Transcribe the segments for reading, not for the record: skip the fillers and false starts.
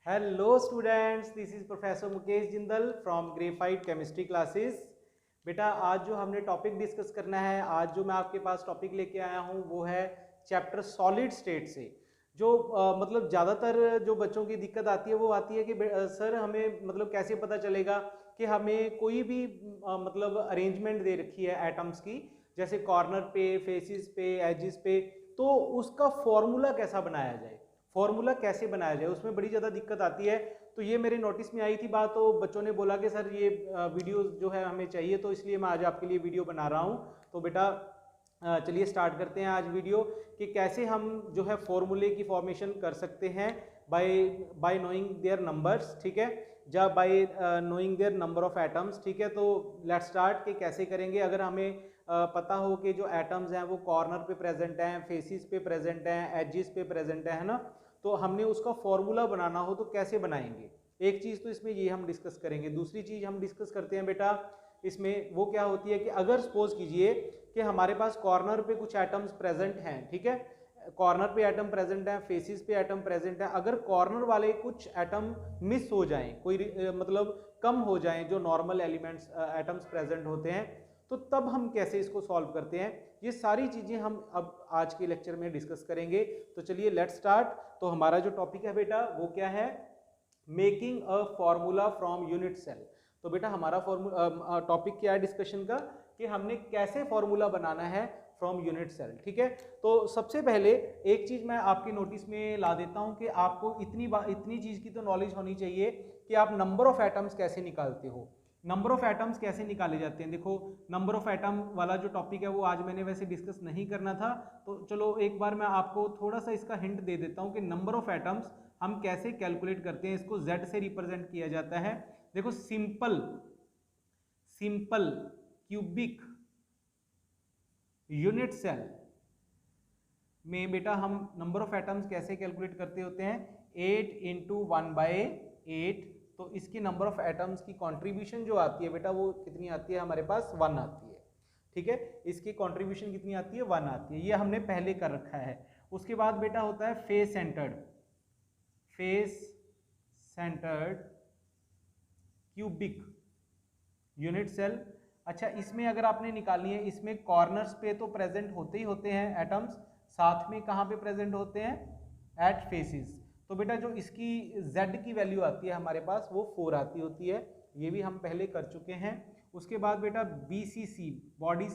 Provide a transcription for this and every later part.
Hello students, this is professor Mukesh Jindal from graphite chemistry classes. बेटा आज जो हमने टॉपिक डिस्कस करना है, आज जो मैं आपके पास टॉपिक लेके आया हूँ वो है चैप्टर सॉलिड स्टेट से। जो मतलब ज़्यादातर जो बच्चों की दिक्कत आती है वो आती है कि सर हमें मतलब कैसे पता चलेगा कि हमें कोई भी मतलब अरेंजमेंट दे रखी है एटम्स की, जैसे कॉर्नर पे, फेसिस पे, एजिस पे, तो उसका फॉर्मूला कैसा बनाया जाए, फॉर्मूला कैसे बनाया जाए, उसमें बड़ी ज़्यादा दिक्कत आती है। तो ये मेरे नोटिस में आई थी बात, तो बच्चों ने बोला कि सर ये वीडियो जो है हमें चाहिए, तो इसलिए मैं आज आपके लिए वीडियो बना रहा हूँ। तो बेटा चलिए स्टार्ट करते हैं आज वीडियो कि कैसे हम जो है फॉर्मूले की फॉर्मेशन कर सकते हैं by by knowing their numbers, ठीक है, या by knowing their number of atoms, ठीक है। तो लेट्स स्टार्ट कि कैसे करेंगे। अगर हमें पता हो कि जो एटम्स हैं वो कॉर्नर पे प्रेजेंट हैं, फेसिस पे प्रेजेंट हैं, एजिस पे प्रेजेंट है ना, तो हमने उसका फॉर्मूला बनाना हो तो कैसे बनाएंगे। एक चीज़ तो इसमें ये हम डिस्कस करेंगे। दूसरी चीज़ हम डिस्कस करते हैं बेटा इसमें वो क्या होती है कि अगर सपोज कीजिए कि हमारे पास कॉर्नर पे कुछ एटम्स प्रेजेंट हैं, ठीक है, कॉर्नर पे एटम प्रेजेंट है, फेसिस पे एटम प्रेजेंट है, अगर कॉर्नर वाले कुछ एटम मिस हो जाएं, कोई मतलब कम हो जाएं जो नॉर्मल एलिमेंट्स एटम्स प्रेजेंट होते हैं, तो तब हम कैसे इसको सॉल्व करते हैं, ये सारी चीजें हम अब आज के लेक्चर में डिस्कस करेंगे। तो चलिए लेट्स स्टार्ट। तो हमारा जो टॉपिक है बेटा वो क्या है, making a formula from unit cell. तो बेटा हमारा फॉर्मूला टॉपिक क्या है डिस्कशन का, कि हमने कैसे फॉर्मूला बनाना है फ्रॉम यूनिट सेल, ठीक है। तो सबसे पहले एक चीज मैं आपके नोटिस में ला देता हूं कि आपको इतनी चीज की तो नॉलेज होनी चाहिए कि आप नंबर ऑफ एटम्स कैसे निकालते हो। नंबर ऑफ एटम्स कैसे निकाले जाते हैं, देखो नंबर ऑफ एटम वाला जो टॉपिक है वो आज मैंने वैसे डिस्कस नहीं करना था, तो चलो एक बार मैं आपको थोड़ा सा इसका हिंट दे देता हूं कि नंबर ऑफ एटम्स हम कैसे कैलकुलेट करते हैं। इसको Z से रिप्रेजेंट किया जाता है। देखो simple simple cubic unit cell में बेटा हम नंबर ऑफ एटम्स कैसे कैलकुलेट करते होते हैं, 8 इंटू 1/8। तो इसकी नंबर ऑफ एटम्स की कंट्रीब्यूशन जो आती है बेटा वो कितनी आती है, हमारे पास 1 आती है, ठीक है। इसकी कंट्रीब्यूशन कितनी आती है, 1 आती है, ये हमने पहले कर रखा है। उसके बाद बेटा होता है face centred cubic unit cell. अच्छा, इसमें अगर आपने निकालनी है, इसमें कॉर्नर्स पे तो प्रेजेंट होते ही होते हैं एटम्स, साथ में कहाँ पे प्रेजेंट होते हैं, एट फेसिस। तो बेटा जो इसकी Z की वैल्यू आती है हमारे पास वो 4 आती होती है, ये भी हम पहले कर चुके हैं। उसके बाद बेटा BCC body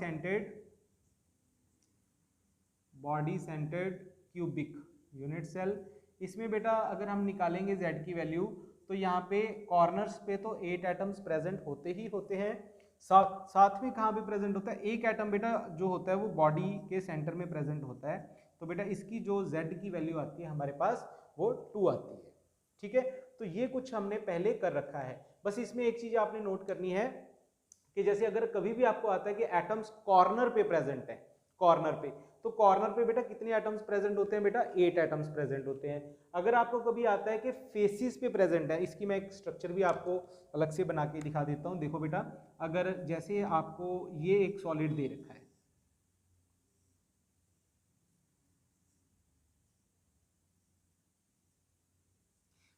centred cubic unit cell. इसमें बेटा अगर हम निकालेंगे Z की वैल्यू, तो यहाँ पे कॉर्नर्स पे तो 8 एटम्स प्रेजेंट होते ही होते हैं, साथ में कहाँ पे प्रेजेंट होता है, एक एटम बेटा जो होता है वो बॉडी के सेंटर में प्रेजेंट होता है। तो बेटा इसकी जो Z की वैल्यू आती है हमारे पास वो 2 आती है, ठीक है। तो ये कुछ हमने पहले कर रखा है। बस इसमें एक चीज आपने नोट करनी है कि जैसे अगर कभी भी आपको आता है कि एटम्स कॉर्नर पे प्रेजेंट है, कॉर्नर पे, तो कॉर्नर पे बेटा कितने एटम्स प्रेजेंट होते हैं, बेटा 8 एटम्स प्रेजेंट होते हैं। अगर आपको कभी आता है कि फेसिस पे प्रेजेंट है, इसकी मैं एक स्ट्रक्चर भी आपको अलग से बना के दिखा देता हूं। देखो बेटा, अगर जैसे आपको ये एक सॉलिड दे रखा है,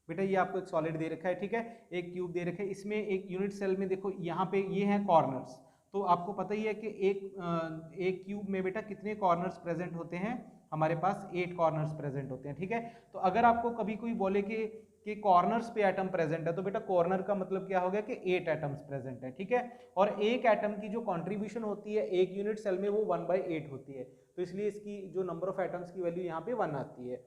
बेटा ये आपको एक सॉलिड दे रखा है, ठीक है, एक क्यूब दे रखा है, इसमें एक यूनिट सेल में देखो यहाँ पे ये हैं कॉर्नर्स। तो आपको पता ही है कि एक क्यूब में बेटा कितने कॉर्नर्स प्रेजेंट होते हैं, हमारे पास 8 कॉर्नर्स प्रेजेंट होते हैं, ठीक है। तो अगर आपको कभी कोई बोले कि कॉर्नर्स पे एटम प्रेजेंट है, तो बेटा कॉर्नर का मतलब क्या हो गया कि 8 एटम्स प्रेजेंट है, ठीक है। और एक एटम की जो कॉन्ट्रीब्यूशन होती है एक यूनिट सेल में वो 1/8 होती है, तो इसलिए इसकी जो नंबर ऑफ एटम्स की वैल्यू यहाँ पे 1 आती है।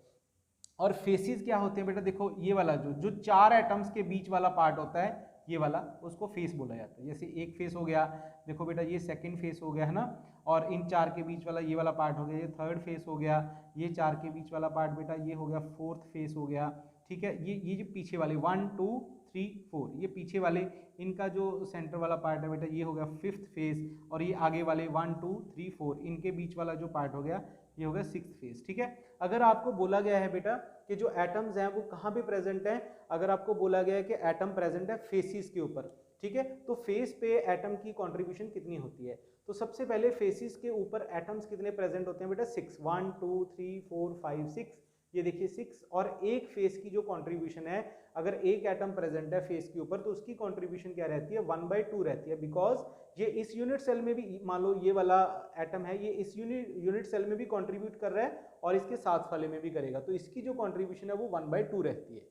और फेसिस क्या होते हैं बेटा, देखो ये वाला जो जो 4 एटम्स के बीच वाला पार्ट होता है, ये वाला, उसको फेस बोला जाता है। जैसे एक फेस हो गया, देखो बेटा ये सेकंड फेस हो गया है ना, और इन 4 के बीच वाला ये वाला पार्ट हो गया, ये थर्ड फेस हो गया, ये 4 के बीच वाला पार्ट बेटा ये हो गया फोर्थ फेस हो गया, ठीक है। ये जो पीछे वाले 1 2 3 4, ये पीछे वाले इनका जो सेंटर वाला पार्ट है बेटा ये हो गया फिफ्थ फेस, और ये आगे वाले 1 2 3 4 इनके बीच वाला जो पार्ट हो गया ये हो गया सिक्स्थ फेस, ठीक है। अगर आपको बोला गया है बेटा कि जो एटम्स हैं वो कहाँ पे प्रेजेंट हैं, अगर आपको बोला गया है कि एटम प्रेजेंट है फेसिस के ऊपर, ठीक है, तो फेस पे एटम की कंट्रीब्यूशन कितनी होती है। तो सबसे पहले फेसिस के ऊपर एटम्स कितने प्रेजेंट होते हैं बेटा, 6, 1 2 3 4 5 6, ये देखिए 6, और एक फेस की जो कंट्रीब्यूशन है, अगर एक एटम प्रेजेंट है फेस के ऊपर तो उसकी कंट्रीब्यूशन क्या रहती है 1/2 रहती है, बिकॉज ये इस यूनिट सेल में भी, मान लो ये वाला एटम है, ये इस यूनिट सेल में भी कंट्रीब्यूट कर रहा है और इसके साथ वाले में भी करेगा, तो इसकी जो कंट्रीब्यूशन है वो 1/2 रहती है,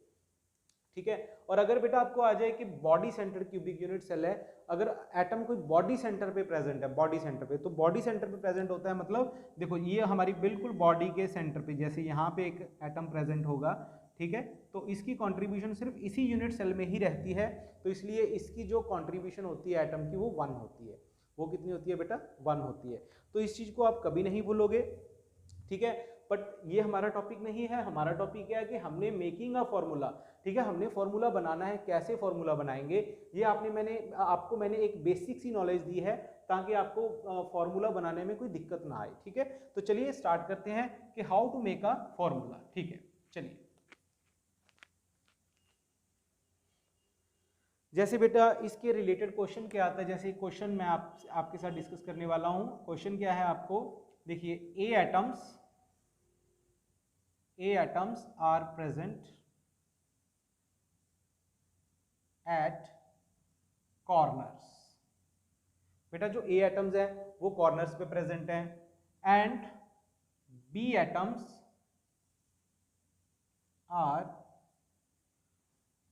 ठीक है। और अगर बेटा आपको आ जाए कि body centre cubic unit cell है, अगर एटम कोई बॉडी सेंटर पे प्रेजेंट है, बॉडी सेंटर पे, तो बॉडी सेंटर पे प्रेजेंट होता है मतलब देखो ये हमारी बिल्कुल बॉडी के सेंटर पे, जैसे यहाँ पे एक एटम प्रेजेंट होगा, ठीक है, तो इसकी कंट्रीब्यूशन सिर्फ इसी यूनिट सेल में ही रहती है, तो इसलिए इसकी जो कंट्रीब्यूशन होती है एटम की वो 1 होती है। वो कितनी होती है बेटा? 1 होती है। तो इस चीज को आप कभी नहीं भूलोगे, ठीक है। बट ये हमारा टॉपिक नहीं है, हमारा टॉपिक क्या है कि हमने मेकिंग अ फॉर्मूला, ठीक है, हमने फॉर्मूला बनाना है। कैसे फॉर्मूला बनाएंगे ये आपको मैंने एक बेसिक सी नॉलेज दी है ताकि आपको फॉर्मूला बनाने में कोई दिक्कत ना आए, ठीक है। तो चलिए स्टार्ट करते हैं कि how to make a formula, ठीक है। चलिए, जैसे बेटा इसके रिलेटेड क्वेश्चन क्या आता है, जैसे क्वेश्चन मैं आपके साथ डिस्कस करने वाला हूं। क्वेश्चन क्या है आपको, देखिए A atoms are present at corners. बेटा जो ए एटम्स है वो कॉर्नर्स पे प्रेजेंट हैं, and B atoms are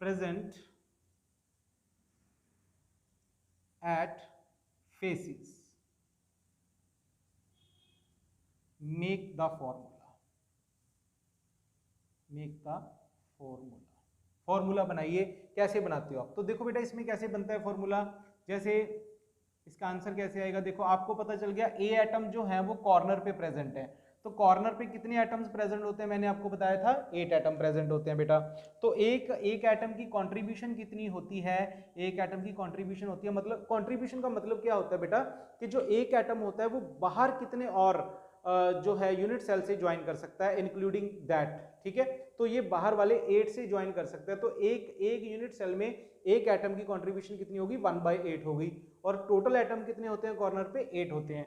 present at faces. Make the formula. Formula बनाइए। कैसे बनाते हो आप? तो देखो बेटा इसमें कैसे बनता है फॉर्मूला, जैसे इसका आंसर कैसे आएगा, देखो आपको पता चल गया ए एटम जो है वो कॉर्नर पे प्रेजेंट है, तो कॉर्नर पे कितने एटम्स प्रेजेंट होते हैं, मैंने आपको बताया था 8 एटम प्रेजेंट होते हैं बेटा। तो एक एटम की कंट्रीब्यूशन कितनी होती है, एक एटम की कंट्रीब्यूशन होती है, मतलब कंट्रीब्यूशन का मतलब क्या होता है बेटा कि जो एक एटम होता है वो बाहर कितने और जो है यूनिट सेल से ज्वाइन कर सकता है, इंक्लूडिंग दैट, ठीक है। तो ये बाहर वाले 8 से ज्वाइन कर सकता है, तो एक यूनिट सेल में एक एटम की कंट्रीब्यूशन कितनी होगी 1/8 होगी, और टोटल एटम कितने होते हैं कॉर्नर पे 8 होते हैं।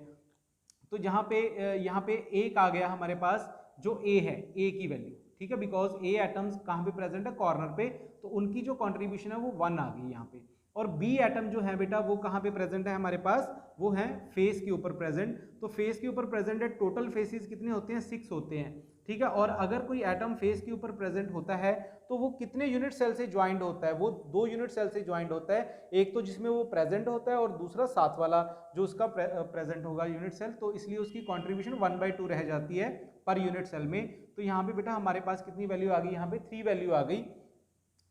तो यहाँ पे एक आ गया हमारे पास, जो ए है, ए की वैल्यू, ठीक है, बिकॉज ए एटम्स कहाँ पे प्रेजेंट है, कॉर्नर पे, तो उनकी जो कंट्रीब्यूशन है वो 1 आ गई यहाँ पे। और बी एटम जो है बेटा वो कहाँ पे प्रेजेंट है हमारे पास, वो है फेस के ऊपर प्रेजेंट, तो फेस के ऊपर प्रेजेंट है, टोटल फेसेस कितने होते हैं 6 होते हैं, ठीक है। और अगर कोई एटम फेस के ऊपर प्रेजेंट होता है तो वो कितने यूनिट सेल से ज्वाइंट होता है, वो 2 यूनिट सेल से ज्वाइंट होता है, एक तो जिसमें वो प्रेजेंट होता है और दूसरा साथ वाला जो उसका प्रेजेंट होगा यूनिट सेल, तो इसलिए उसकी कंट्रीब्यूशन 1/2 रह जाती है पर यूनिट सेल में। तो यहाँ पे बेटा हमारे पास कितनी वैल्यू आ गई, यहाँ पे 3 वैल्यू आ गई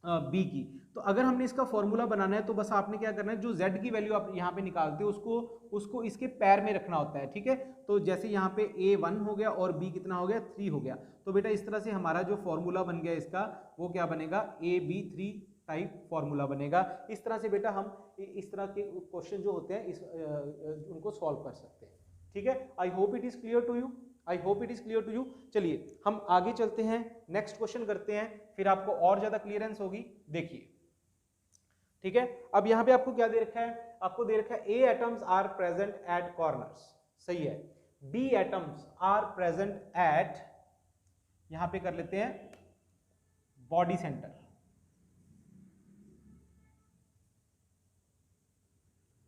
बी की। तो अगर हमने इसका फॉर्मूला बनाना है तो बस आपने क्या करना है, जो z की वैल्यू आप यहाँ पे निकालते हो उसको इसके पैर में रखना होता है, ठीक है। तो जैसे यहाँ पे a 1 हो गया और b कितना हो गया 3 हो गया, तो बेटा इस तरह से हमारा जो फॉर्मूला बन गया इसका वो क्या बनेगा, AB3 टाइप फॉर्मूला बनेगा। इस तरह से बेटा हम इस तरह के क्वेश्चन जो होते हैं उनको सॉल्व कर सकते हैं, ठीक है। I hope it is clear to you. चलिए हम आगे चलते हैं, नेक्स्ट क्वेश्चन करते हैं, फिर आपको और ज्यादा क्लियरेंस होगी। देखिए, ठीक है, अब यहाँ पे आपको क्या दे रखा है, आपको दे रखा है A atoms are present at corners, सही है। B atoms are present at, यहां पे कर लेते हैं बॉडी सेंटर,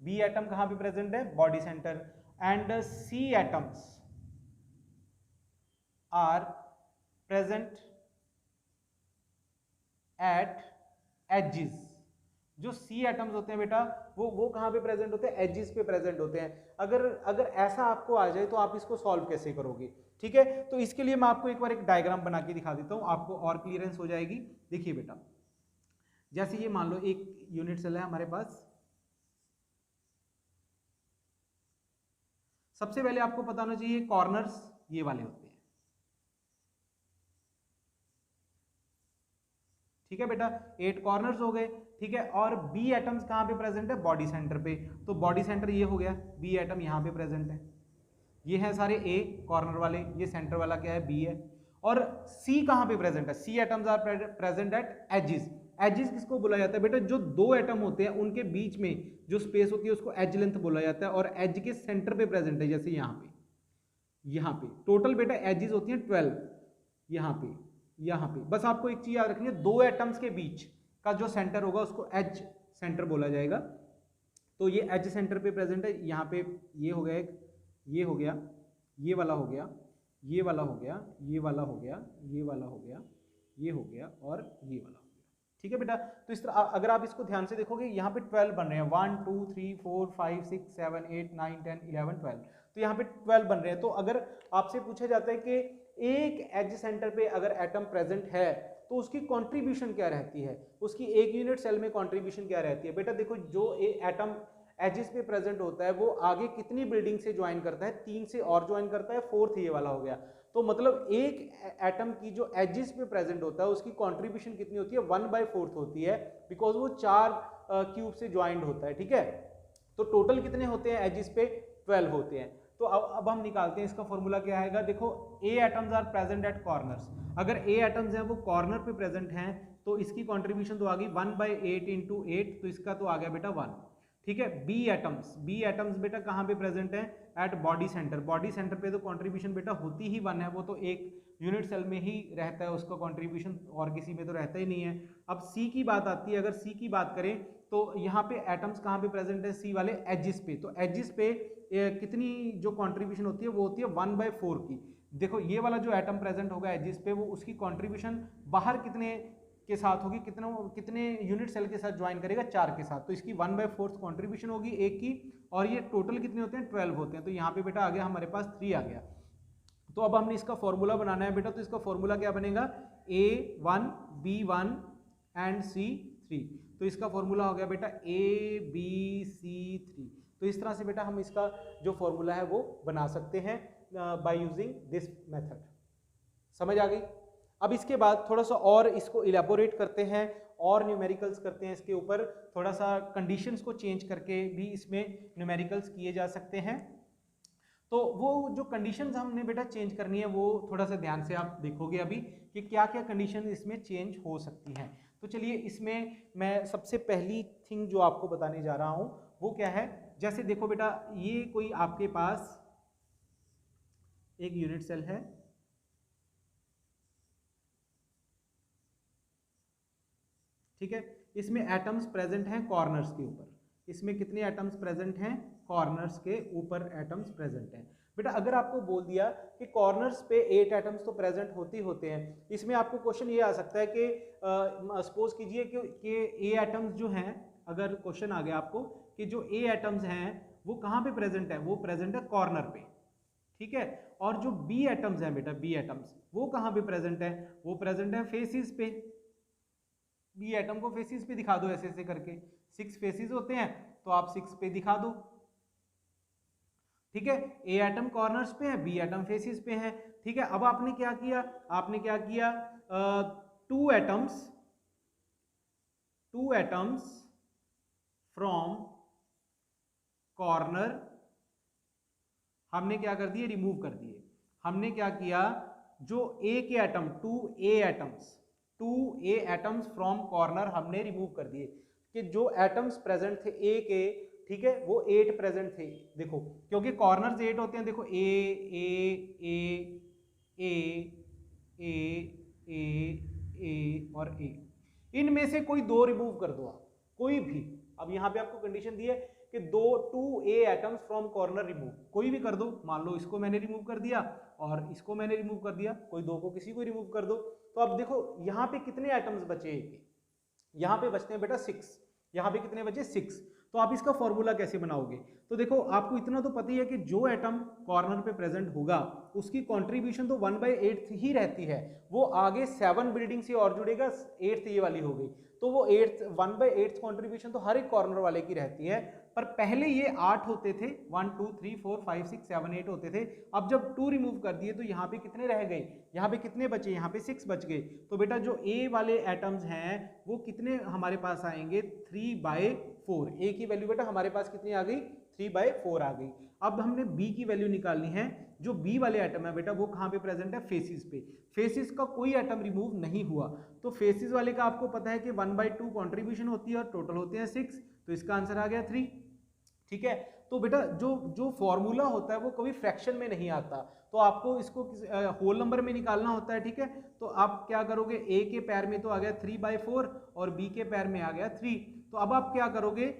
बी एटम कहां पे प्रेजेंट है, body centre, and C atoms are present at edges. जो सी एटम्स होते हैं बेटा वो कहां पे प्रेजेंट होते हैं, एजेस पे प्रेजेंट होते हैं। अगर ऐसा आपको आ जाए तो आप इसको सॉल्व कैसे करोगे, ठीक है। तो इसके लिए मैं आपको एक बार एक डायग्राम बना के दिखा देता हूं, आपको और क्लियरेंस हो जाएगी। देखिए बेटा, जैसे ये मान लो एक यूनिट सेल है हमारे पास, सबसे पहले आपको पता होना चाहिए कॉर्नर्स ये वाले होते हैं, ठीक है बेटा, 8 कॉर्नर्स हो गए, ठीक है। और बी एटम्स कहां पे प्रेजेंट है, बॉडी सेंटर पे, तो बॉडी सेंटर ये हो गया, बी एटम यहां पे प्रेजेंट है, ये है सारे ए कॉर्नर वाले, ये सेंटर वाला क्या है बी है। और सी कहां पे प्रेजेंट है, C atoms are present at edges. Edges किसको बोला जाता है बेटा, जो 2 एटम होते हैं उनके बीच में जो स्पेस होती है उसको एज लेंथ बोला जाता है, और एज के सेंटर पे प्रेजेंट है, जैसे यहाँ पे टोटल बेटा एजेस होती हैं 12 यहाँ पे, यहाँ पे बस आपको एक चीज याद रखनी है, दो एटम्स के बीच का जो सेंटर होगा उसको एज सेंटर बोला जाएगा। तो ये एज सेंटर पे प्रेजेंट है, यहाँ पे ये हो गया एक, ये हो गया, ये वाला हो गया, ये वाला हो गया, ये वाला हो गया, ये वाला हो गया, ये हो गया और ये वाला हो गया। ठीक है बेटा, तो इस तरह अगर आप इसको ध्यान से देखोगे यहाँ पे 12 बन रहे हैं, 1 2 3 4 5 6 7 8 9 10 11 12, तो यहाँ पे 12 बन रहे हैं। तो अगर आपसे पूछा जाता है कि एक एज सेंटर पे अगर एटम प्रेजेंट है तो उसकी कंट्रीब्यूशन क्या रहती है, उसकी एक यूनिट सेल में कंट्रीब्यूशन क्या रहती है। बेटा देखो, जो एटम एजिस पे प्रेजेंट होता है वो आगे कितनी बिल्डिंग से ज्वाइन करता है, 3 से और ज्वाइन करता है, 4th ये वाला हो गया। तो मतलब एक एटम की जो एजिस पे प्रेजेंट होता है उसकी कंट्रीब्यूशन कितनी होती है, 1/4 होती है, बिकॉज वो 4 क्यूब से ज्वाइंट होता है। ठीक है, तो टोटल कितने होते हैं एजिस पे, 12 होते हैं। तो अब हम निकालते हैं, इसका फॉर्मूला क्या आएगा। देखो, A atoms are present at corners, अगर ए एटम्स हैं वो कॉर्नर पे प्रेजेंट हैं तो इसकी कंट्रीब्यूशन तो आ गई 1/8 × 8, तो इसका तो आ गया बेटा 1। ठीक है, बी एटम्स बेटा कहाँ पे प्रेजेंट है, at body centre, body centre पे तो कंट्रीब्यूशन बेटा होती ही 1 है, वो तो एक यूनिट सेल में ही रहता है उसका कंट्रीब्यूशन, और किसी में तो रहता ही नहीं है। अब सी की बात आती है, अगर सी की बात करें तो यहाँ पे एटम्स कहाँ पे प्रेजेंट है, सी वाले एजिस पे, तो एजिस पे कितनी जो कंट्रीब्यूशन होती है वो होती है 1/4 की। देखो ये वाला जो एटम प्रेजेंट होगा एजिस पे, वो उसकी कंट्रीब्यूशन बाहर कितने के साथ होगी, कितने यूनिट सेल के साथ ज्वाइन करेगा, 4 के साथ, तो इसकी 1/4 कंट्रीब्यूशन होगी एक की, और ये टोटल कितने होते हैं, 12 होते हैं। तो यहाँ पे बेटा आ गया हमारे पास 3 आ गया। तो अब हमने इसका फॉर्मूला बनाना है बेटा, तो इसका फॉर्मूला क्या बनेगा, A1 B1 एंड C3, तो इसका फॉर्मूला हो गया बेटा ABC3। तो इस तरह से बेटा हम इसका जो फॉर्मूला है वो बना सकते हैं बाय यूजिंग दिस मेथड। समझ आ गई। अब इसके बाद थोड़ा सा और इसको इलेबोरेट करते हैं और न्यूमेरिकल्स करते हैं इसके ऊपर, थोड़ा सा कंडीशंस को चेंज करके भी इसमें न्यूमेरिकल्स किए जा सकते हैं। तो वो जो कंडीशंस हमने बेटा चेंज करनी है वो थोड़ा सा ध्यान से आप देखोगे अभी कि क्या क्या कंडीशन इसमें चेंज हो सकती हैं। तो चलिए, इसमें मैं सबसे पहली थिंग जो आपको बताने जा रहा हूँ वो क्या है। जैसे देखो बेटा, ये कोई आपके पास एक यूनिट सेल है, ठीक है, इसमें एटम्स प्रेजेंट हैं कॉर्नर्स के ऊपर, इसमें कितने एटम्स प्रेजेंट हैं, कॉर्नर्स के ऊपर एटम्स प्रेजेंट हैं। बेटा अगर आपको बोल दिया कि कॉर्नर्स पे 8 एटम्स तो प्रेजेंट होते हैं, इसमें आपको क्वेश्चन ये आ सकता है कि सपोज कीजिए कि ए एटम्स जो हैं, अगर क्वेश्चन आ गया आपको कि जो ए एटम्स हैं वो कहाँ पे प्रेजेंट है, वो प्रेजेंट है कॉर्नर पे, ठीक है, और जो बी एटम्स हैं बेटा, बी एटम्स वो कहाँ पे प्रेजेंट है, वो प्रेजेंट है फेसिस पे। बी एटम को फेसिस पे दिखा दो ऐसे ऐसे करके, 6 फेसिस होते हैं तो आप 6 पे दिखा दो, ठीक है। ए एटम कॉर्नर्स पे है, बी एटम फेसिस पे है, ठीक है। अब आपने क्या किया, 2 एटम्स फ्रॉम कॉर्नर हमने क्या कर दिए, रिमूव कर दिए। हमने क्या किया, जो ए के atom 2 A atoms from corner हमने रिमूव कर दिए, कि जो एटम्स प्रेजेंट थे ए के, ठीक है, वो 8 प्रेजेंट थे। देखो क्योंकि कॉर्नर्स 8 होते हैं, देखो ए ए ए ए ए ए ए और ए, इनमें से कोई 2 रिमूव कर दो आप, कोई भी। अब यहाँ पे आपको कंडीशन दी है कि 2 ए एटम्स फ्रॉम कॉर्नर रिमूव, कोई भी कर दो। मान लो इसको मैंने रिमूव कर दिया और इसको मैंने रिमूव कर दिया, कोई 2 को किसी को रिमूव कर दो। तो अब देखो यहाँ पे कितने एटम्स बचे, यहाँ पे बचते हैं बेटा 6, यहाँ पे कितने बचे 6। तो आप इसका फॉर्मूला कैसे बनाओगे, तो देखो आपको इतना तो पता ही है कि जो एटम कॉर्नर पे प्रेजेंट होगा उसकी कंट्रीब्यूशन तो 1/8 ही रहती है, वो आगे 7 बिल्डिंग से और जुड़ेगा, 8th ये वाली हो गई, तो वो 1/8 कंट्रीब्यूशन तो हर एक कॉर्नर वाले की रहती है। पर पहले ये 8 होते थे, 1 2 3 4 5 6 7 8 होते थे। अब जब 2 रिमूव कर दिए तो यहाँ पे कितने रह गए, यहाँ पे कितने बचे, यहाँ पे 6 बच गए। तो बेटा जो ए वाले एटम्स हैं वो कितने हमारे पास आएंगे, 3/4। ए की वैल्यू बेटा हमारे पास कितनी आ गई, 3/4 आ गई। अब हमने बी की वैल्यू निकालनी है। जो बी वाले एटम है बेटा वो कहाँ पे प्रेजेंट है, फेसिस पे। फेसिस का कोई एटम रिमूव नहीं हुआ, तो फेसिस वाले का आपको पता है कि 1/2 कंट्रीब्यूशन होती है और टोटल होते हैं 6, तो इसका आंसर आ गया 3, ठीक है। तो बेटा जो जो फॉर्मूला होता है वो कभी फ्रैक्शन में नहीं आता, तो आपको इसको होल नंबर में निकालना होता है, ठीक है। तो आप क्या करोगे, ए के पैर में तो आ गया 3/4 और बी के पैर में आ गया 3, तो अब आप क्या करोगे,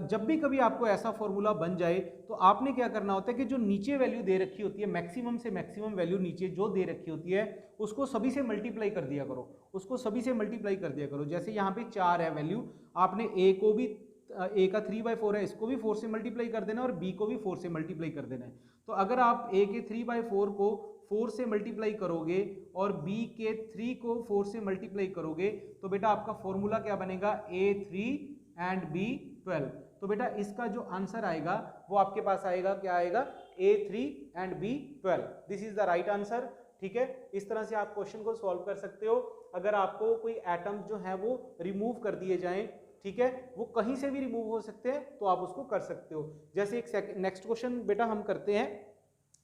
जब भी कभी आपको ऐसा फॉर्मूला बन जाए तो आपने क्या करना होता है कि जो नीचे वैल्यू दे रखी होती है, मैक्सिमम से मैक्सिमम वैल्यू नीचे जो दे रखी होती है उसको सभी से मल्टीप्लाई कर दिया करो, उसको सभी से मल्टीप्लाई कर दिया करो। जैसे यहाँ पे 4 है वैल्यू, आपने ए को भी, ए का 3/4 है, इसको भी 4 से मल्टीप्लाई कर देना और बी को भी 4 से मल्टीप्लाई कर देना है। तो अगर आप ए के 3/4 को 4 से मल्टीप्लाई करोगे और बी के 3 को 4 से मल्टीप्लाई करोगे तो बेटा आपका फॉर्मूला क्या बनेगा, A3 एंड B12। तो बेटा इसका जो आंसर आएगा वो आपके पास आएगा, क्या आएगा, A3 and B12। This is the right answer, ठीक है। इस तरह से आप क्वेश्चन को सॉल्व कर सकते हो। अगर आपको कोई एटम जो है वो रिमूव कर दिए जाएं, ठीक है, वो कहीं से भी रिमूव हो सकते हैं, तो आप उसको कर सकते हो। जैसे एक नेक्स्ट क्वेश्चन बेटा हम करते हैं।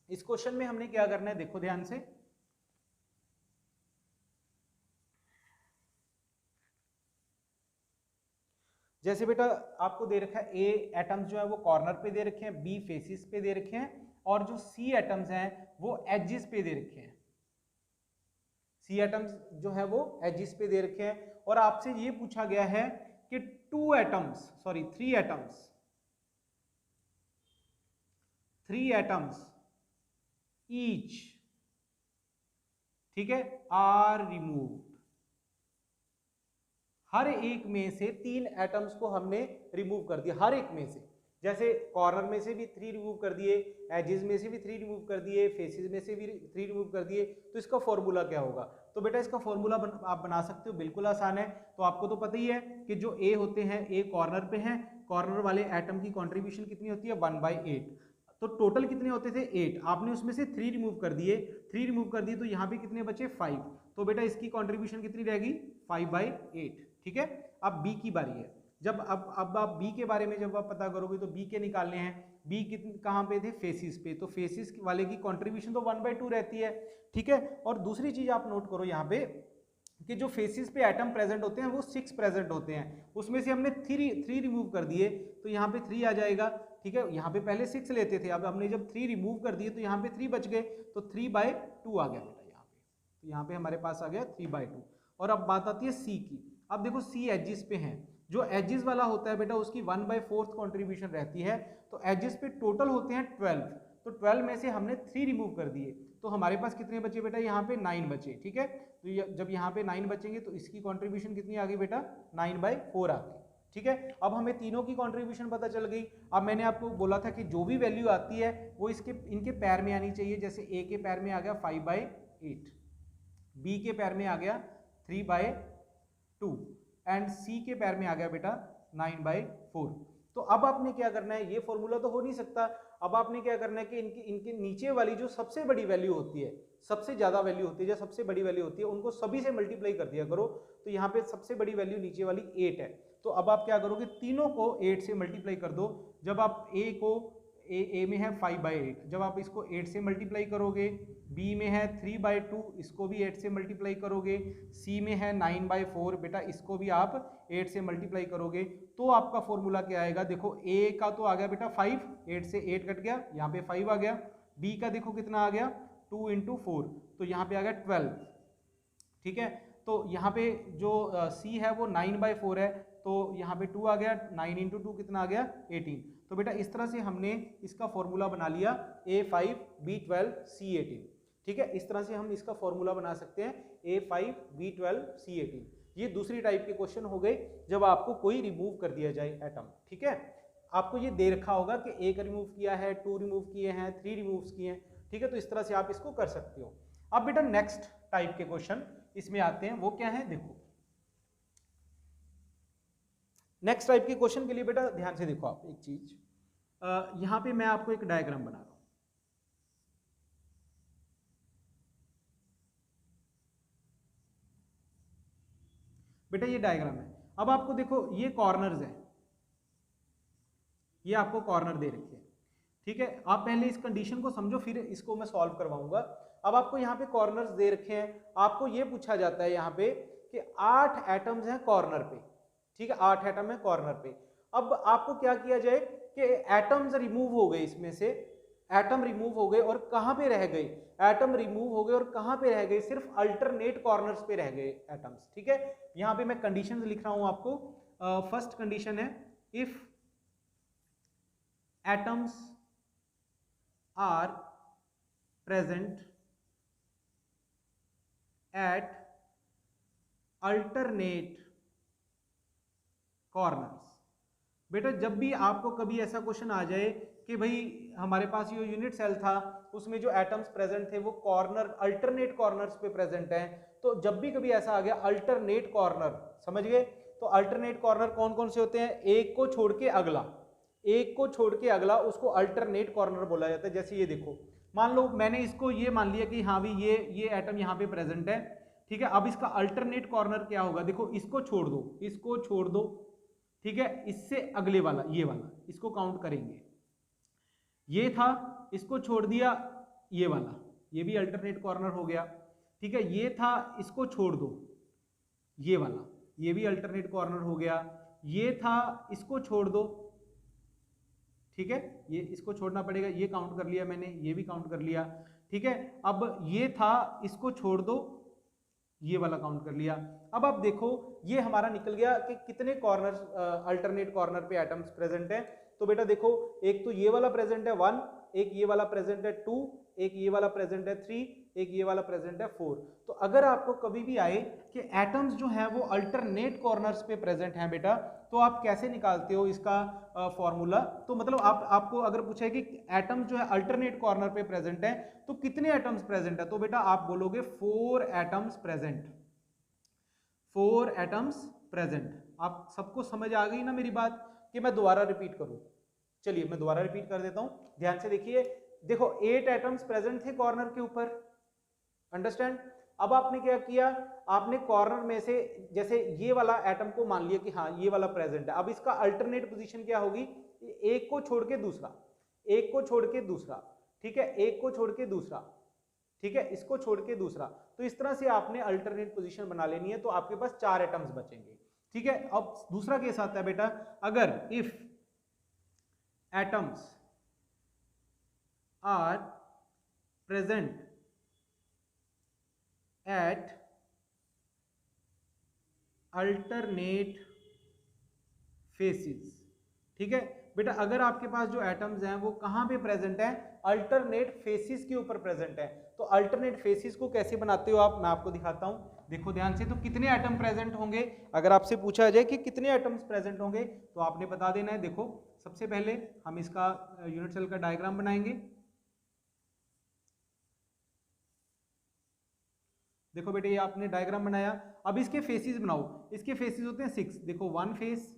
इस क्वेश्चन में हमने क्या करना है, देखो ध्यान से, जैसे बेटा आपको दे रखा है ए एटम्स जो है वो कॉर्नर पे दे रखे हैं, बी फेसिस पे दे रखे हैं, और जो सी एटम्स हैं वो एजिस पे दे रखे हैं। सी एटम्स जो है वो एजिस पे दे रखे हैं, और आपसे ये पूछा गया है कि 3 एटम्स ईच, ठीक है, आर रिमूव्ड। हर एक में से 3 एटम्स को हमने रिमूव कर दिया, हर एक में से। जैसे कॉर्नर में से भी 3 रिमूव कर दिए, एजेस में से भी 3 रिमूव कर दिए, फेसेस में से भी 3 रिमूव कर दिए, तो इसका फॉर्मूला क्या होगा। तो बेटा इसका फॉर्मूला आप बना सकते हो, बिल्कुल आसान है। तो आपको तो पता ही है कि जो ए होते हैं, ए कॉर्नर पे हैं, कॉर्नर वाले एटम की कॉन्ट्रीब्यूशन कितनी होती है, 1/8। तो टोटल कितने होते थे, 8, आपने उसमें से 3 रिमूव कर दिए, 3 रिमूव कर दिए तो यहाँ पे कितने बचे, 5। तो बेटा इसकी कॉन्ट्रीब्यूशन कितनी रहेगी, 5/8, ठीक है। अब बी की बारी है। जब अब आप बी के बारे में जब आप पता करोगे तो बी के निकालने हैं। बी कितने कहाँ पे थे, फेसिस पे, तो फेसिस वाले की कंट्रीब्यूशन तो 1/2 रहती है, ठीक है। और दूसरी चीज आप नोट करो यहाँ पे कि जो फेसिस पे एटम प्रेजेंट होते हैं वो 6 प्रेजेंट होते हैं, उसमें से हमने 3 रिमूव कर दिए तो यहाँ पे 3 आ जाएगा, ठीक है। यहाँ पे पहले 6 लेते थे, अब हमने जब 3 रिमूव कर दिए तो यहाँ पे 3 बच गए, तो 3/2 आ गया बेटा यहाँ पे। तो यहाँ पे हमारे पास आ गया 3/2। और अब बात आती है सी की। अब देखो सी एजिस पे है, जो एजिस वाला होता है बेटा उसकी 1/4 कॉन्ट्रीब्यूशन रहती है, तो एजिस पे टोटल होते हैं 12, तो 12 में से हमने 3 रिमूव कर दिए, तो हमारे पास कितने बचे बेटा, यहाँ पे 9 बचे, ठीक है। तो जब यहाँ पे 9 बचेंगे तो इसकी कॉन्ट्रीब्यूशन कितनी आ गई बेटा, 9/4 आ गई, ठीक है। अब हमें तीनों की कॉन्ट्रीब्यूशन पता चल गई। अब मैंने आपको बोला था कि जो भी वैल्यू आती है वो इनके पैर में आनी चाहिए। जैसे ए के पैर में आ गया 5/8, बी के पैर में आ गया 3/2 एंड सी के पैर में आ गया बेटा 9/4। तो अब आपने क्या करना है, ये फॉर्मूला तो हो नहीं सकता, अब आपने क्या करना है कि इनके नीचे वाली जो सबसे बड़ी वैल्यू होती है, सबसे ज्यादा वैल्यू होती है, जो सबसे बड़ी वैल्यू होती है, उनको सभी से मल्टीप्लाई कर दिया करो। तो यहाँ पे सबसे बड़ी वैल्यू नीचे वाली 8 है, तो अब आप क्या करोगे, तीनों को 8 से मल्टीप्लाई कर दो। जब आप ए में है 5/8, जब आप इसको 8 से मल्टीप्लाई करोगे, बी में है 3/2, इसको भी 8 से मल्टीप्लाई करोगे, सी में है 9/4, बेटा इसको भी आप 8 से मल्टीप्लाई करोगे, तो आपका फॉर्मूला क्या आएगा, देखो ए का तो आ गया बेटा 5, 8 से 8 कट गया, यहाँ पे 5 आ गया। बी का देखो कितना आ गया, 2 × 4, तो यहाँ पे आ गया 12, ठीक है। तो यहाँ पे जो सी है वो 9/4 है, तो यहाँ पे 2 आ गया, 9 × 2 कितना आ गया, 18। तो बेटा इस तरह से हमने इसका फॉर्मूला बना लिया A5 B12 C18, ठीक है। इस तरह से हम इसका फॉर्मूला बना सकते हैं A5 B12 C18। ये दूसरी टाइप के क्वेश्चन हो गए जब आपको कोई रिमूव कर दिया जाए एटम, ठीक है। आपको ये दे रखा होगा कि 1 रिमूव किया है, 2 रिमूव किए हैं, 3 रिमूव किए हैं, ठीक है। तो इस तरह से आप इसको कर सकते हो। अब बेटा नेक्स्ट टाइप के क्वेश्चन इसमें आते हैं, वो क्या है, देखो नेक्स्ट टाइप के क्वेश्चन के लिए बेटा ध्यान से देखो आप एक चीज, यहां पे मैं आपको एक डायग्राम बना रहा हूं, बेटा ये डायग्राम है। अब आपको देखो ये कॉर्नर्स है, ये आपको कॉर्नर दे रखे हैं, ठीक है। आप पहले इस कंडीशन को समझो, फिर इसको मैं सॉल्व करवाऊंगा। अब आपको यहाँ पे कॉर्नर्स दे रखे हैं, आपको ये पूछा जाता है यहाँ पे कि 8 एटम्स हैं कॉर्नर पे, ठीक है, 8 एटम है कॉर्नर पे। अब आपको क्या किया जाए कि एटम्स रिमूव हो गए, इसमें से एटम रिमूव हो गए और कहां पे रह गए, एटम रिमूव हो गए और कहां पे रह गए, सिर्फ अल्टरनेट कॉर्नर्स पे रह गए एटम्स। ठीक है, यहां पे मैं कंडीशंस लिख रहा हूं आपको। फर्स्ट कंडीशन है if atoms are present at alternate corners. बेटा जब भी आपको कभी ऐसा क्वेश्चन आ जाए कि भाई हमारे पास ये यूनिट सेल था, उसमें जो एटम्स प्रेजेंट थे वो कॉर्नर अल्टरनेट कॉर्नर्स पे प्रेजेंट हैं, तो जब भी कभी ऐसा आ गया अल्टरनेट कॉर्नर, समझ गए, तो अल्टरनेट कॉर्नर कौन कौन से होते हैं, एक को छोड़ के अगला, एक को छोड़ के अगला, उसको अल्टरनेट कॉर्नर बोला जाता है। जैसे ये देखो, मान लो मैंने इसको ये मान लिया कि हाँ भी ये एटम यहाँ पे प्रेजेंट है, ठीक है, अब इसका अल्टरनेट कॉर्नर क्या होगा, देखो इसको छोड़ दो, इसको छोड़ दो, ठीक है, इससे अगले वाला ये वाला, इसको काउंट करेंगे, ये था, इसको छोड़ दिया, ये वाला, ये भी अल्टरनेट कॉर्नर हो गया, ठीक है, ये था, इसको छोड़ दो, ये वाला, ये भी अल्टरनेट कॉर्नर हो गया, ये था, इसको छोड़ दो, ठीक है, ये इसको छोड़ना पड़ेगा, ये काउंट कर लिया मैंने, ये भी काउंट कर लिया, ठीक है, अब ये था, इसको छोड़ दो, ये वाला काउंट कर लिया। अब आप देखो ये हमारा निकल गया कि कितने कॉर्नर अल्टरनेट कॉर्नर पे एटम्स प्रेजेंट है। तो बेटा देखो, एक तो ये वाला प्रेजेंट है 1, एक ये वाला प्रेजेंट है 2, एक ये वाला प्रेजेंट है 3, एक ये वाला प्रेजेंट है 4। तो अगर आपको कभी भी आए कि एटम्स जो है वो अल्टरनेट कॉर्नर्स पे प्रेजेंट हैं बेटा, तो आप कैसे निकालते हो इसका फॉर्मूला। तो मतलब आपको अगर पूछे कि एटम्स जो है अल्टरनेट कॉर्नर पे प्रेजेंट है तो कितने एटम्स प्रेजेंट है, तो बेटा आप बोलोगे 4 एटम्स प्रेजेंट, 4 एटम्स प्रेजेंट। आप सबको समझ आ गई ना मेरी बात, कि मैं दोबारा रिपीट करूं। चलिए मैं दोबारा रिपीट कर देता हूं, ध्यान से देखिए। देखो 8 एटम्स प्रेजेंट थे कॉर्नर के ऊपर, अंडरस्टैंड। अब आपने क्या किया, आपने कॉर्नर में से जैसे ये वाला एटम को मान लिया कि हाँ ये वाला प्रेजेंट है, अब इसका अल्टरनेट पोजीशन क्या होगी, एक को छोड़ के दूसरा, एक को छोड़ के दूसरा, ठीक है, एक को छोड़ के दूसरा, ठीक है, इसको छोड़ के दूसरा। तो इस तरह से आपने अल्टरनेट पोजीशन बना लेनी है, तो आपके पास 4 एटम्स बचेंगे, ठीक है। अब दूसरा केस आता है बेटा, अगर if atoms are present at alternate faces, ठीक है बेटा, अगर आपके पास जो एटम्स हैं वो कहां पे प्रेजेंट है, अल्टरनेट फेसिस के ऊपर प्रेजेंट है। तो अल्टरनेट फेसिस को कैसे बनाते हो आप, मैं आपको दिखाता हूं, देखो ध्यान से। तो कितने एटम प्रेजेंट होंगे, अगर आपसे पूछा जाए कि कितने एटम्स प्रेजेंट होंगे, तो आपने बता देना है। देखो सबसे पहले हम इसका यूनिट सेल का डायग्राम बनाएंगे। देखो बेटे ये आपने डायग्राम बनाया, अब इसके फेसिस बनाओ। इसके फेसिस होते हैं 6, देखो 1 फेस,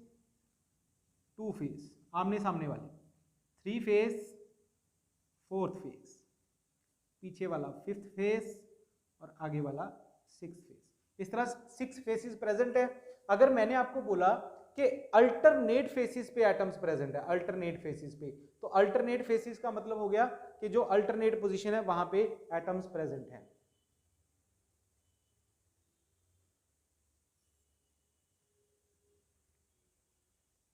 2 फेस आमने सामने वाले, 3 फेस, 4th फेस, पीछे वाला 5th फेस और आगे वाला 6th फेस। इस तरह 6 फेसिस प्रेजेंट है। अगर मैंने आपको बोला कि अल्टरनेट फेसिस पे एटम्स प्रेजेंट है, अल्टरनेट फेसिस पे, तो अल्टरनेट फेसिस का मतलब हो गया कि जो अल्टरनेट पोजीशन है वहां पे एटम्स प्रेजेंट है।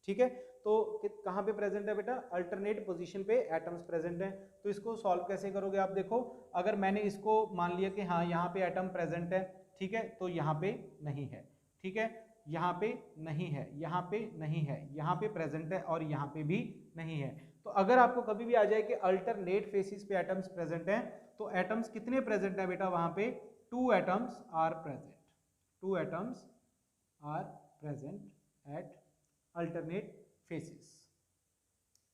ठीक है, तो कहां पे प्रेजेंट है बेटा, अल्टरनेट पोजीशन पे एटम्स प्रेजेंट हैं। तो इसको सॉल्व कैसे करोगे आप, देखो अगर मैंने इसको मान लिया कि हाँ यहाँ पे एटम प्रेजेंट है, ठीक है, तो यहाँ पे नहीं है, ठीक है, यहाँ पे नहीं है, यहाँ पे नहीं है, यहाँ पे प्रेजेंट है और यहाँ पे भी नहीं है। तो अगर आपको कभी भी आ जाए कि अल्टरनेट फेसिस पे एटम्स प्रेजेंट हैं, तो एटम्स कितने प्रेजेंट है बेटा, वहां पे 2 atoms are present, 2 atoms are present at alternate faces.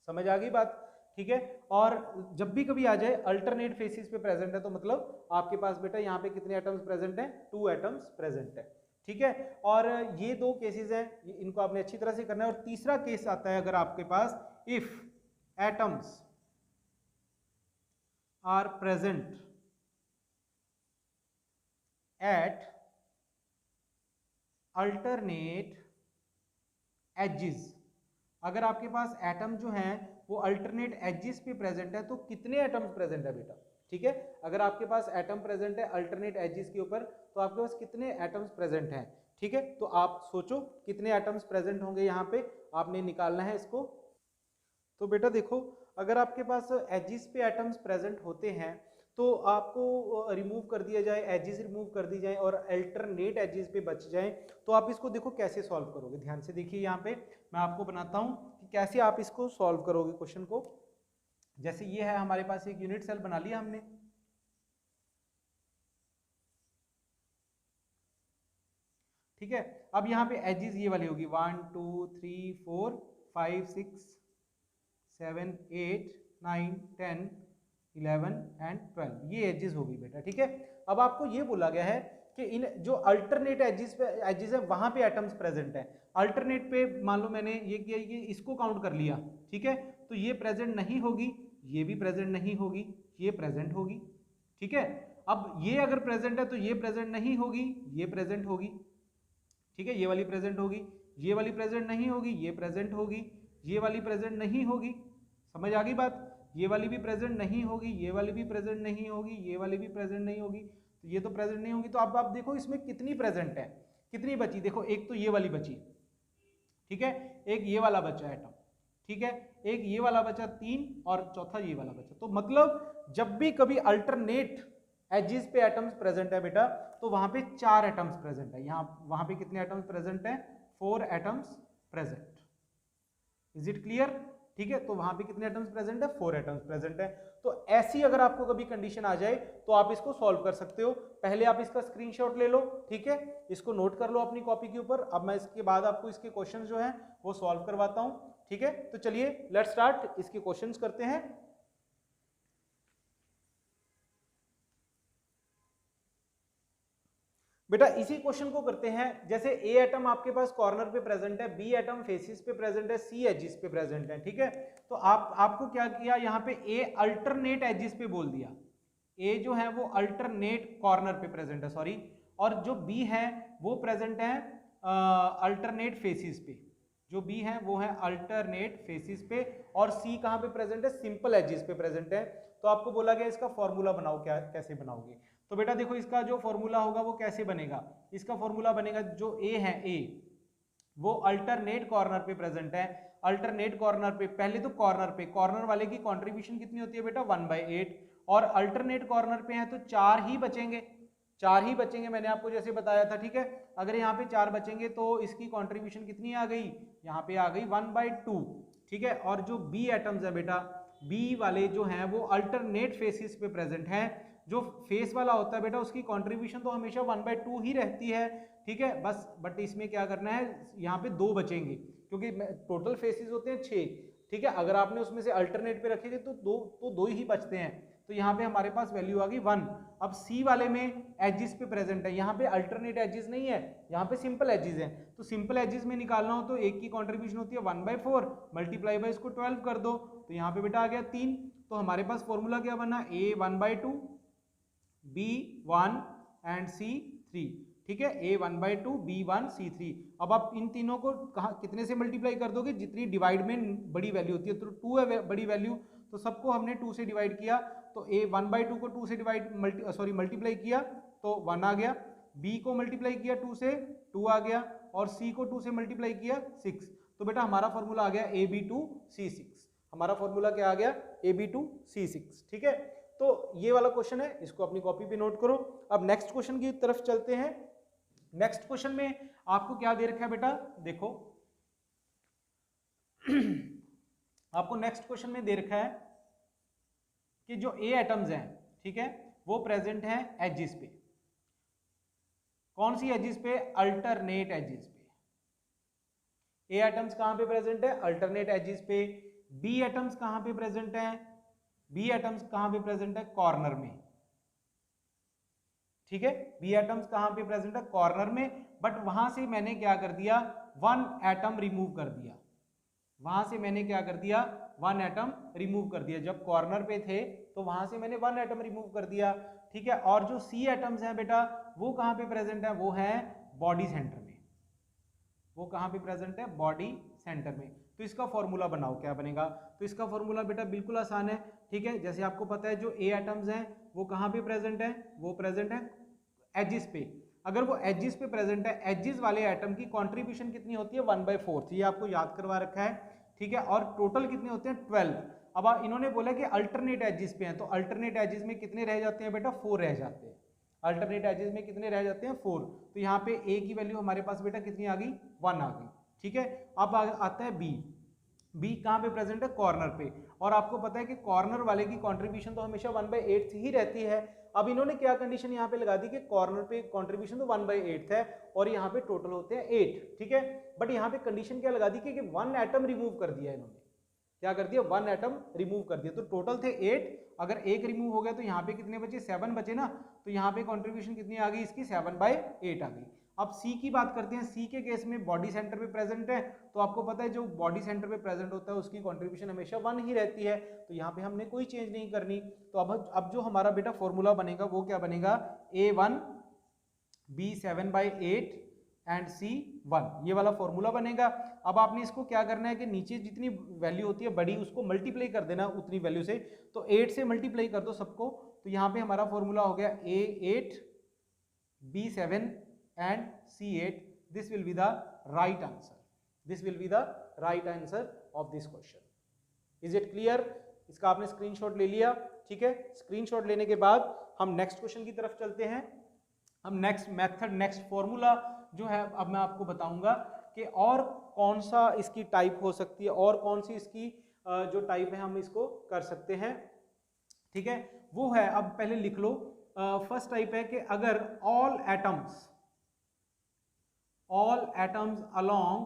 समझ आ गई बात, ठीक है। और जब भी कभी आ जाए अल्टरनेट फेसिस पे प्रेजेंट है, तो मतलब आपके पास बेटा यहाँ पे कितने एटम्स प्रेजेंट हैं, 2 एटम्स प्रेजेंट है, ठीक है। और ये 2 केसेस हैं, इनको आपने अच्छी तरह से करना है। और तीसरा केस आता है अगर आपके पास if atoms are present at alternate edges. अगर आपके पास एटम जो हैं वो अल्टरनेट एजेस पे प्रेजेंट है, तो कितने एटम्स प्रेजेंट है बेटा, ठीक है। अगर आपके पास एटम प्रेजेंट है अल्टरनेट एजेस के ऊपर, तो आपके पास कितने एटम्स प्रेजेंट हैं, ठीक है। तो आप सोचो कितने एटम्स प्रेजेंट होंगे यहाँ पे, आपने निकालना है इसको। तो बेटा देखो, अगर आपके पास एजिस पे एटम्स प्रेजेंट होते हैं तो आपको रिमूव कर दिया जाए, एजिस रिमूव कर दी जाए और अल्टरनेट एजिस पे बच जाए, तो आप इसको देखो कैसे सॉल्व करोगे। ध्यान से देखिए, यहाँ पे मैं आपको बनाता हूँ कि कैसे आप इसको सॉल्व करोगे क्वेश्चन को। जैसे ये है हमारे पास एक यूनिट सेल बना लिया हमने, ठीक है। अब यहाँ पे एजिस ये वाली होगी 1 2 3 4 5 6 7 8 9 10 11 एंड 12, ये एजेस होगी बेटा, ठीक है। अब आपको ये बोला गया है कि इन जो अल्टरनेट एजेस है वहां पे एटम्स प्रेजेंट है। अल्टरनेट पे मान लो मैंने ये किया, ये इसको काउंट कर लिया, ठीक है, तो ये प्रेजेंट नहीं होगी, ये भी प्रेजेंट नहीं होगी, ये प्रेजेंट होगी, ठीक है। अब ये अगर प्रेजेंट है तो ये प्रेजेंट नहीं होगी, ये प्रेजेंट होगी, ठीक है, ये वाली प्रेजेंट होगी, ये वाली प्रेजेंट नहीं होगी, ये प्रेजेंट होगी, ये वाली प्रेजेंट नहीं होगी, समझ आ गई बात, ये वाली भी प्रेजेंट नहीं होगी, ये वाली भी प्रेजेंट नहीं होगी, ये वाली भी प्रेजेंट नहीं होगी, तो ये तो प्रेजेंट नहीं होगी। तो अब आप देखो इसमें कितनी प्रेजेंट है, कितनी बची, देखो एक तो ये वाली बची, ठीक है, एक ये वाला बचा एटम, ठीक है, एक ये वाला बचा 3 और चौथा ये वाला बचा। तो मतलब जब भी कभी अल्टरनेट एजिस पे एटम्स प्रेजेंट है बेटा, तो वहां पे 4 एटम्स प्रेजेंट है। यहाँ वहां पे कितने एटम्स प्रेजेंट है, 4 atoms present. Is it clear, ठीक है। तो वहां पे कितने एटम्स प्रेजेंट है, 4 एटम्स प्रेजेंट है। तो ऐसी अगर आपको कभी कंडीशन आ जाए तो आप इसको सॉल्व कर सकते हो। पहले आप इसका स्क्रीनशॉट ले लो, ठीक है, इसको नोट कर लो अपनी कॉपी के ऊपर। अब मैं इसके बाद आपको इसके क्वेश्चंस जो हैं वो सॉल्व करवाता हूं, ठीक है। तो चलिए लेट्स स्टार्ट, इसके क्वेश्चंस करते हैं। बेटा इसी क्वेश्चन को करते हैं। जैसे ए एटम आपके पास कॉर्नर पे प्रेजेंट है, बी एटम फेसिस पे प्रेजेंट है, सी एजिस पे प्रेजेंट है, ठीक है। तो आपको क्या किया, यहाँ पे ए अल्टरनेट एजिस पे बोल दिया, ए जो है वो अल्टरनेट कॉर्नर पे प्रेजेंट है, सॉरी, और जो बी है वो प्रेजेंट है अल्टरनेट फेसिस पे, जो बी है वो है अल्टरनेट फेसिस पे, और सी कहाँ पे प्रेजेंट है, सिंपल एजिस पे प्रेजेंट है। तो आपको बोला गया इसका फॉर्मूला बनाओ, क्या कैसे बनाओगे। तो बेटा देखो इसका जो फॉर्मूला होगा वो कैसे बनेगा, इसका फॉर्मूला बनेगा, जो ए है ए वो अल्टरनेट कॉर्नर पे प्रेजेंट है, अल्टरनेट कॉर्नर पे, पहले तो कॉर्नर पे, कॉर्नर वाले की कंट्रीब्यूशन कितनी होती है बेटा 1/8, और अल्टरनेट कॉर्नर पे है तो 4 ही बचेंगे, 4 ही बचेंगे, मैंने आपको जैसे बताया था, ठीक है। अगर यहाँ पे 4 बचेंगे तो इसकी कंट्रीब्यूशन कितनी आ गई, यहाँ पे आ गई 1/2, ठीक है। और जो बी एटम्स है बेटा, बी वाले जो हैं वो अल्टरनेट फेसिस पे प्रेजेंट हैं। जो फेस वाला होता है बेटा उसकी कंट्रीब्यूशन तो हमेशा 1/2 ही रहती है, ठीक है, बस बट इसमें क्या करना है, यहाँ पे 2 बचेंगे क्योंकि टोटल फेसेस होते हैं 6, ठीक है। अगर आपने उसमें से अल्टरनेट पे रखेंगे तो दो ही बचते हैं, तो यहाँ पे हमारे पास वैल्यू आ गई 1। अब सी वाले में एजिस पे प्रेजेंट है, यहाँ पे अल्टरनेट एजिस नहीं है, यहाँ पे सिंपल एजिस है। तो सिंपल एजिस में निकालना हो तो एक की कंट्रीब्यूशन होती है 1/4, मल्टीप्लाई बाय इसको 12 कर दो, तो यहाँ पे बेटा आ गया 3। तो हमारे पास फॉर्मूला क्या बना, a 1/2, b 1 एंड c 3, ठीक है, a 1/2, b 1, c 3। अब आप इन तीनों को कहाँ कितने से मल्टीप्लाई कर दोगे, जितनी डिवाइड में बड़ी वैल्यू होती है, तो 2 है बड़ी वैल्यू, तो सबको हमने 2 से डिवाइड किया, तो a 1/2 को 2 से मल्टीप्लाई किया तो 1 आ गया, b को मल्टीप्लाई किया 2 से 2 आ गया, और c को 2 से मल्टीप्लाई किया 6। तो बेटा हमारा फॉर्मूला आ गया AB2C6, हमारा फॉर्मूला क्या आ गया, AB2C6, ठीक है। तो ये वाला क्वेश्चन है, इसको अपनी कॉपी पे नोट करो। अब नेक्स्ट क्वेश्चन की तरफ चलते हैं। नेक्स्ट क्वेश्चन में आपको क्या दे रखा है बेटा, देखो आपको नेक्स्ट क्वेश्चन में दे रखा है कि जो ए एटम्स हैं, ठीक है, वो प्रेजेंट हैं एजिस पे। कौन सी एजिस पे, अल्टरनेट एजिस पे। ए एटम्स कहां पे प्रेजेंट है, अल्टरनेट एजिस पे। बी एटम्स कहां पे प्रेजेंट है, बी एटम्स कहां पे प्रेजेंट है, कॉर्नर में, ठीक है, बी एटम्स कहां पे प्रेजेंट है, कॉर्नर में। बट वहां से मैंने क्या कर दिया, 1 एटम रिमूव कर दिया, वहां से मैंने क्या कर दिया, 1 एटम रिमूव कर दिया। जब कॉर्नर पे थे तो वहां से मैंने 1 एटम रिमूव कर दिया, ठीक है। और जो सी एटम्स हैं बेटा वो कहां पे प्रेजेंट है, वो है बॉडी सेंटर में, वो कहां पे प्रेजेंट है, बॉडी सेंटर में। तो इसका फॉर्मूला बनाओ, क्या बनेगा। तो इसका फॉर्मूला बेटा बिल्कुल आसान है, ठीक है। जैसे आपको पता है जो ए एटम्स हैं वो कहां पे प्रेजेंट है, वो प्रेजेंट है एजिस पे। अगर वो एजिस पे प्रेजेंट है, एजिस वाले एटम की कंट्रीब्यूशन कितनी होती है, 1/4, ये आपको याद करवा रखा है, ठीक है, और टोटल कितने होते हैं 12। अब इन्होंने बोला कि अल्टरनेट एजेस पे हैं, तो अल्टरनेट एजेस में कितने रह जाते हैं बेटा, 4 रह जाते हैं। अल्टरनेट एजेस में कितने रह जाते हैं, 4। तो यहाँ पे ए की वैल्यू हमारे पास बेटा कितनी आ गई, 1 आ गई। ठीक है, अब आता है बी। बी कहाँ पे प्रेजेंट है, कॉर्नर पे, और आपको पता है कि कॉर्नर वाले की कंट्रीब्यूशन तो हमेशा 1/8 ही रहती है। अब इन्होंने क्या कंडीशन यहाँ पे लगा दी कि कॉर्नर पे कंट्रीब्यूशन तो 1/8 है और यहाँ पे टोटल होते हैं 8। ठीक है, बट यहाँ पे कंडीशन क्या लगा दी कि 1 एटम रिमूव कर दिया इन्होंने, क्या कर दिया, 1 एटम रिमूव कर दिया। तो टोटल थे 8, अगर एक रिमूव हो गया तो यहाँ पे कितने बचे, 7 बचे ना, तो यहाँ पे कंट्रीब्यूशन कितनी आ गई इसकी, 7/8 आ गई। अब सी की बात करते हैं, सी के केस में बॉडी सेंटर पे प्रेजेंट है, तो आपको पता है जो बॉडी सेंटर पे प्रेजेंट होता है उसकी कंट्रीब्यूशन हमेशा 1 ही रहती है, तो यहाँ पे हमने कोई चेंज नहीं करनी। तो अब जो हमारा बेटा फॉर्मूला बनेगा वो क्या बनेगा, A1 B 7/8 एंड C1, ये वाला फॉर्मूला बनेगा। अब आपने इसको क्या करना है कि नीचे जितनी वैल्यू होती है बड़ी उसको मल्टीप्लाई कर देना उतनी वैल्यू से, तो 8 से मल्टीप्लाई कर दो सबको, तो यहाँ पे हमारा फॉर्मूला हो गया A8 B7 and C8. This will be the right answer. This will be the right answer of this question. Is it clear? इसका आपने स्क्रीनशॉट ले लिया, ठीक है। स्क्रीनशॉट लेने के बाद हम नेक्स्ट क्वेश्चन की तरफ चलते हैं। हम नेक्स्ट मेथड, नेक्स्ट फॉर्मूला जो है अब मैं आपको बताऊंगा कि और कौन सा इसकी टाइप हो सकती है और कौन सी इसकी जो टाइप है हम इसको कर सकते हैं, ठीक है। वो है, अब पहले लिख लो, फर्स्ट टाइप है कि अगर all atoms along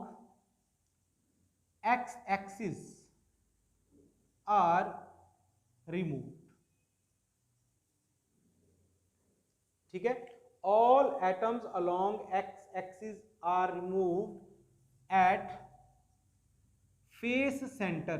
x axis are removed, ठीक है। all atoms along x axis are removed at face center,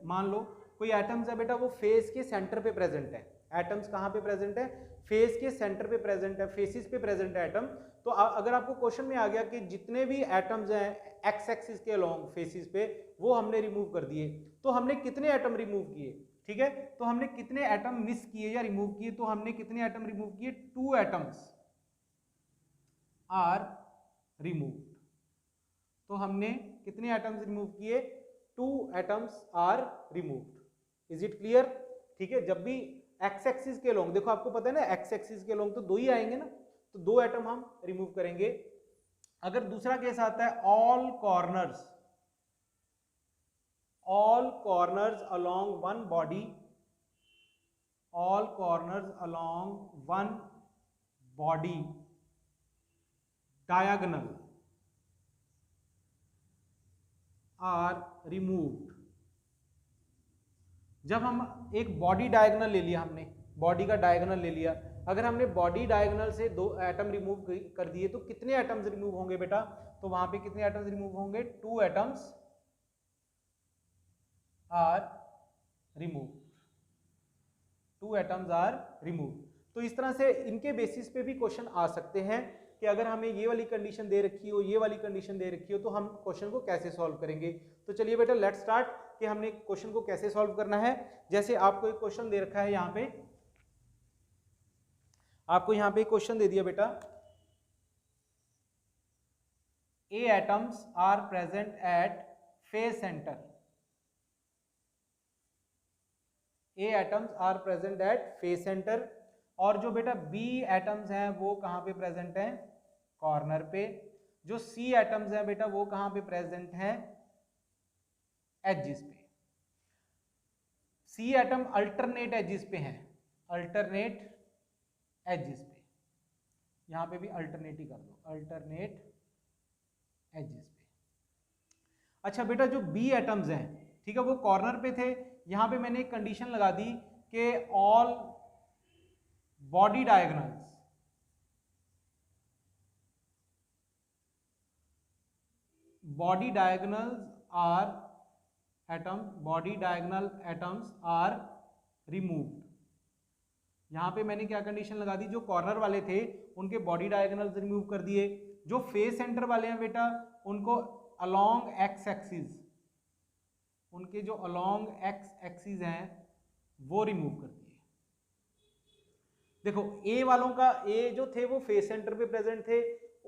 मान लो कोई एटम्स है बेटा वो फेस के सेंटर पे प्रेजेंट है। एटम्स कहाँ पे प्रेजेंट है, फेस के सेंटर पे प्रेजेंट है, फेसिस पे प्रेजेंट है एटम। तो अगर आपको क्वेश्चन में आ गया कि जितने भी एटम्स हैं एक्स एक्सिस के अलोंग फेसिस पे वो हमने रिमूव कर दिए, तो हमने कितने एटम रिमूव किए, ठीक है। तो हमने कितने एटम मिस किए या रिमूव किए, तो हमने कितने एटम रिमूव किए, 2 एटम्स आर रिमूव्ड। तो हमने कितने एटम्स रिमूव किए, 2 atoms are removed. Is it clear, ठीक है। जब भी एक्स एक्सिस के अलोंग, देखो आपको पता है ना एक्स एक्सिस के अलोंग तो 2 ही आएंगे ना, तो 2 एटम हम रिमूव करेंगे। अगर दूसरा केस आता है all corners along one body, diagonal are removed. जब हम एक बॉडी डायगोनल ले लिया, हमने बॉडी का डायगोनल ले लिया, अगर हमने बॉडी डायगोनल से 2 एटम रिमूव कर दिए तो कितने एटम्स रिमूव होंगे बेटा, तो वहां पे कितने एटम्स रिमूव होंगे, 2 atoms are removed, 2 atoms are removed. तो इस तरह से इनके बेसिस पे भी क्वेश्चन आ सकते हैं कि अगर हमें ये वाली कंडीशन दे रखी हो, ये वाली कंडीशन दे रखी हो, तो हम क्वेश्चन को कैसे सॉल्व करेंगे। तो चलिए बेटा लेट्स स्टार्ट कि हमने क्वेश्चन को कैसे सॉल्व करना है। जैसे आपको एक क्वेश्चन दे रखा है, यहाँ पे आपको यहाँ पे क्वेश्चन दे दिया बेटा, A atoms are present at face centre, A atoms are present at face centre, और जो बेटा बी एटम्स हैं वो कहाँ पे प्रेजेंट हैं, कॉर्नर पे। जो सी एटम्स हैं बेटा वो कहाँ पे प्रेजेंट हैं, एजिस पे। सी एटम अल्टरनेट एजिस पे हैं, अल्टरनेट एजिस पे, यहां पे भी अल्टरनेट ही कर दो, अल्टरनेट एजिस पे। अच्छा बेटा जो बी एटम्स हैं, ठीक है, वो कॉर्नर पे थे, यहां पे मैंने एक कंडीशन लगा दी कि all body diagonal atoms are removed. यहां पे मैंने क्या कंडीशन लगा दी, जो कॉर्नर वाले थे उनके बॉडी डायगोनल्स रिमूव कर दिए, जो फेस सेंटर वाले हैं बेटा उनको अलोंग एक्स एक्सिस, उनके जो अलोंग एक्स एक्सिस हैं वो रिमूव कर दिए। देखो ए वालों का, ए जो थे वो फेस सेंटर पे प्रेजेंट थे,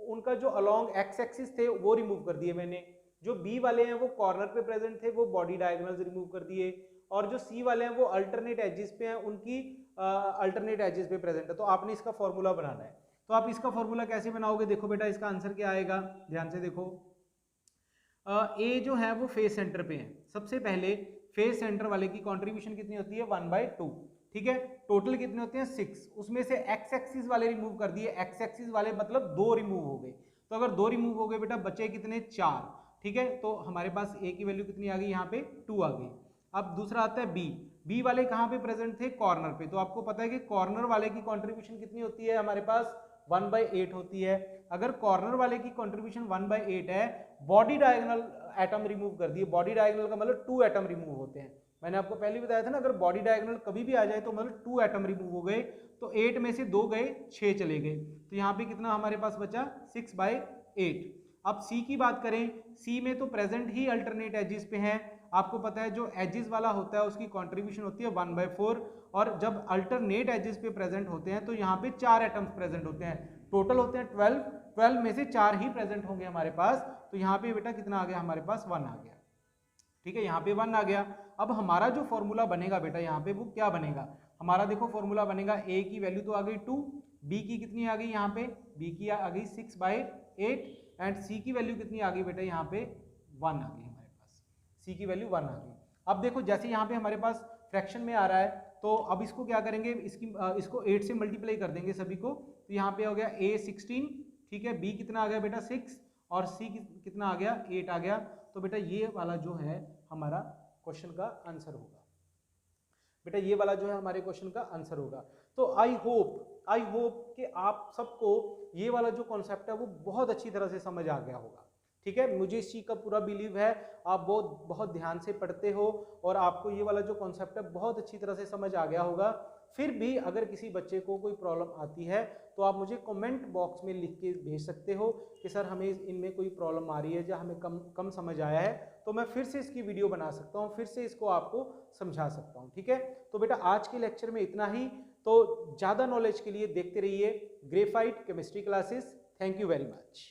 उनका जो अलोंग एक्स एक्सिस थे वो रिमूव कर दिए मैंने, जो बी वाले हैं वो कॉर्नर पे प्रेजेंट थे वो बॉडी डायगोनल्स रिमूव कर दिए, और जो सी वाले हैं वो अल्टरनेट एजेस पे हैं, उनकी अल्टरनेट एजेस पे प्रेजेंट है। तो आपने इसका फॉर्मूला बनाना है। तो आप इसका फॉर्मूला कैसे बनाओगे, देखो बेटा इसका आंसर क्या आएगा, ध्यान से देखो। ए जो है वो फेस सेंटर पे है, सबसे पहले फेस सेंटर वाले की कंट्रीब्यूशन कितनी होती है 1/2, ठीक है। टोटल कितने होते हैं 6, उसमें से एक्स एक्सिस वाले रिमूव कर दिए, एक्स एक्सिस वाले मतलब 2 रिमूव हो गए। तो अगर 2 रिमूव हो गए बेटा बचे कितने 4, ठीक है। तो हमारे पास ए की वैल्यू कितनी आ गई, यहाँ पे 2 आ गई। अब दूसरा आता है बी वाले कहाँ पे प्रेजेंट थे, कॉर्नर पे। तो आपको पता है कि कॉर्नर वाले की कंट्रीब्यूशन कितनी होती है हमारे पास 1/8 होती है। अगर कॉर्नर वाले की कंट्रीब्यूशन 1/8 है, बॉडी डायगोनल एटम रिमूव कर दिए, बॉडी डायगोनल का मतलब 2 एटम रिमूव होते हैं। मैंने आपको पहले बताया था ना, अगर बॉडी डायगोनल कभी भी आ जाए तो मतलब 2 एटम रिमूव हो गए, तो 8 में से 2 गए 6 चले गए, तो यहाँ पे कितना हमारे पास बचा 6/8। अब सी की बात करें, सी में तो प्रेजेंट ही अल्टरनेट एजिस पे हैं। आपको पता है जो एजिस वाला होता है उसकी कंट्रीब्यूशन होती है 1/4, और जब अल्टरनेट एजिस पे प्रेजेंट होते हैं तो यहाँ पे 4 एटम्स प्रेजेंट होते हैं, टोटल होते हैं 12 में से 4 ही प्रेजेंट होंगे हमारे पास। तो यहाँ पे बेटा कितना आ गया हमारे पास 1 आ गया, ठीक है, यहाँ पे 1 आ गया। अब हमारा जो फॉर्मूला बनेगा बेटा यहाँ पे वो क्या बनेगा, हमारा देखो फॉर्मूला बनेगा, ए की वैल्यू तो आ गई 2, बी की कितनी आ गई यहाँ पे, बी की आ गई 6/8, एंड सी की वैल्यू कितनी आ गई बेटा यहाँ पे 1 आ गई हमारे पास, सी की वैल्यू 1 आ गई। अब देखो जैसे यहाँ पे हमारे पास फ्रैक्शन में आ रहा है, तो अब इसको क्या करेंगे, इसको 8 से मल्टीप्लाई कर देंगे सभी को। तो यहाँ पे हो गया a 16, ठीक है, b कितना आ गया बेटा 6, और c कितना आ गया 8 आ गया। तो बेटा ये वाला जो है हमारा क्वेश्चन का आंसर होगा, बेटा ये वाला जो है हमारे क्वेश्चन का आंसर होगा। तो आई होप कि आप सबको ये वाला जो कॉन्सेप्ट है वो बहुत अच्छी तरह से समझ आ गया होगा, ठीक है। मुझे इस चीज़ का पूरा बिलीव है, आप बहुत ध्यान से पढ़ते हो और आपको ये वाला जो कॉन्सेप्ट है बहुत अच्छी तरह से समझ आ गया होगा। फिर भी अगर किसी बच्चे को कोई प्रॉब्लम आती है तो आप मुझे कमेंट बॉक्स में लिख के भेज सकते हो कि सर हमें इनमें कोई प्रॉब्लम आ रही है या हमें कम समझ आया है, तो मैं फिर से इसकी वीडियो बना सकता हूँ, फिर से इसको आपको समझा सकता हूँ, ठीक है। तो बेटा आज के लेक्चर में इतना ही। तो ज़्यादा नॉलेज के लिए देखते रहिए graphite chemistry classes. Thank you very much.